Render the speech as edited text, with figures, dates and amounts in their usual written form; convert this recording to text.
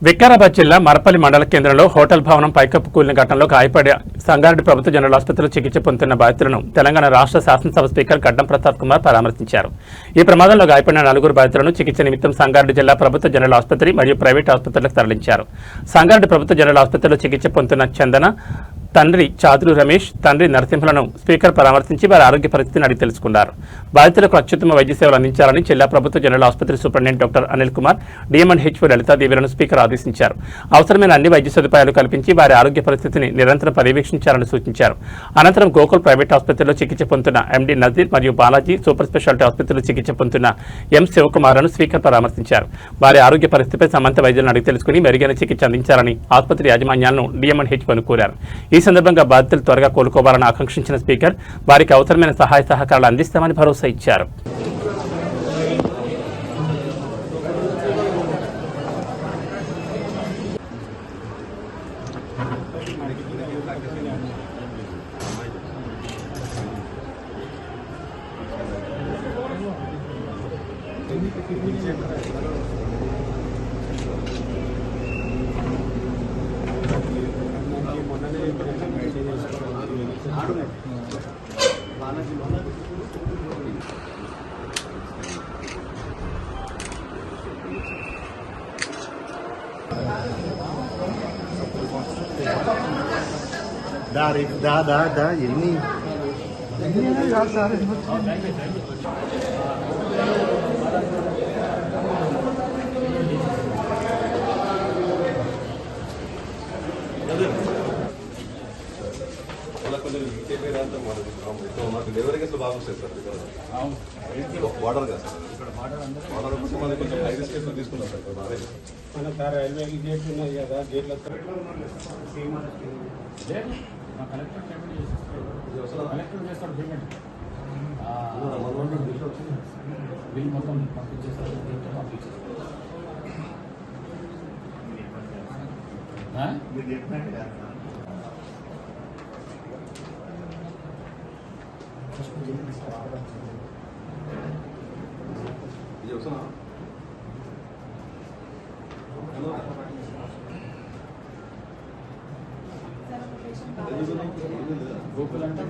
వికారాబాద్ జిల్లా మరపల్లి మండల కేంద్రంలో హోటల్ భవనం పైకప్పు కూలిన ఘటనలో గాయపడి సంగారెడ్డి ప్రభుత్వ జనరల్ ఆసుపత్రిలో చికిత్స పొందుతున్న బాధితులను తెలంగాణ రాష్ట్ర శాసనసభ స్పీకర్ గడ్డం ప్రతాప్ కుమార్ పరామర్శించారు. ఈ ప్రమాదంలో గాయపడిన 4 బాధితులను చికిత్స నిమిత్తం సంగారెడ్డి జిల్లా ప్రభుత్వ జనరల్ ఆసుపత్రి మరియు ప్రైవేట్ ఆసుపత్రులకు తరలించారు. సంగారెడ్డి ప్రభుత్వ జనరల్ ఆసుపత్రిలో చికిత్స పొందుతున్న చందన తండ్రి చాదులు రమేష్, తండ్రి నరసింహలను స్పీకర్ పరామర్శించి వారి ఆరోగ్య పరిస్థితిని అడిగి తెలుసుకున్నారు. బాధితులకు అత్యుత్తమ వైద్య సేవలు అందించాలని జిల్లా ప్రభుత్వ జనరల్ ఆసుపత్రి superintendent doctor Anil Kumar, DMNHO లలితాదేవిలను స్పీకర్ ఆదేశించారు. అవసరమైన అన్ని వైద్య సదుపాయాలు కల్పించి వారి ఆరోగ్య పరిస్థితిని నిరంతరం పర్యవేక్షించాలని సూచించారు. అనంతరం గోకుల్ ప్రైవేట్ ఆసుపత్రిలో చికిత్స పొందుతున్న ఎండి నజీర్ మరియు బాలాజీ సూపర్ స్పెషాలిటీ ఆసుపత్రిలో చికిత్స పొందుతున్న ఎం శివకుమార్ను స్పీకర్ పరామర్శించారు. వారి ఆరోగ్య పరిస్థితిపై సంబంధిత వైద్యులను అడిగి తెలుసుకుని మెరుగైన చికిత్స అందించాలని ఆసుపత్రి యాజమాన్యాలను డిఎంఎన్హెచ్ఓను కోరారు. ఈ సందర్భంగా బాధితులు త్వరగా కోలుకోవాలని ఆకాంక్షించిన స్పీకర్ వారికి అవసరమైన సహాయ సహకారాలు అందిస్తామని భరోసా ఇచ్చారు. ఎన్ని మాకు డెలివరీ కేసులు బాగా వస్తాయి సార్ ఇక్కడ వాటర్ కదా సార్ వాటర్ కొంచెం మనకి కొంచెం హై రిస్క్ కేసులు తీసుకున్నాం సార్ బాగా మన సార్ రైల్వే గేట్లు ఉన్నాయి కదా గేట్ల బిల్ మొత్తం పంపించేస్తారు. ఇది వస్తున్నా గోకుల్ అంటే